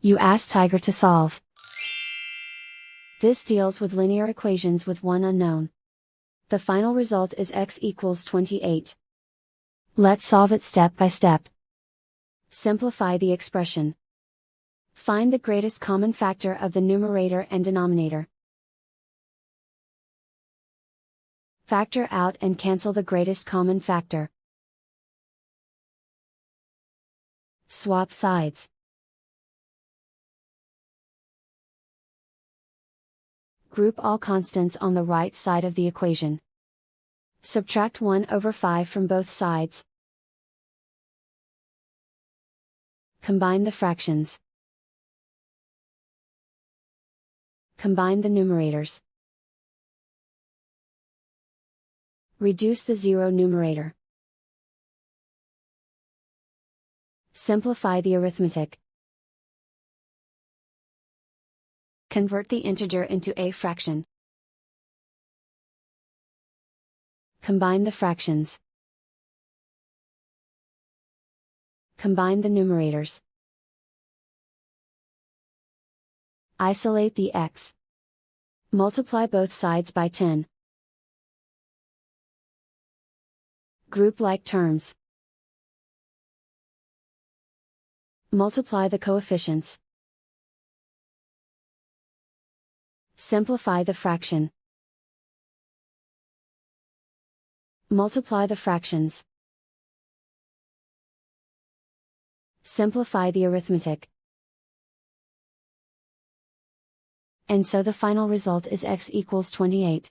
You ask Tiger to solve. This deals with linear equations with one unknown. The final result is x equals 28. Let's solve it step by step. Simplify the expression. Find the greatest common factor of the numerator and denominator. Factor out and cancel the greatest common factor. Swap sides. Group all constants on the right side of the equation. Subtract 1/5 from both sides. Combine the fractions. Combine the numerators. Reduce the zero numerator. Simplify the arithmetic. Convert the integer into a fraction. Combine the fractions. Combine the numerators. Isolate the x. Multiply both sides by 10. Group like terms. Multiply the coefficients. Simplify the fraction. Multiply the fractions. Simplify the arithmetic. And so the final result is x equals 28.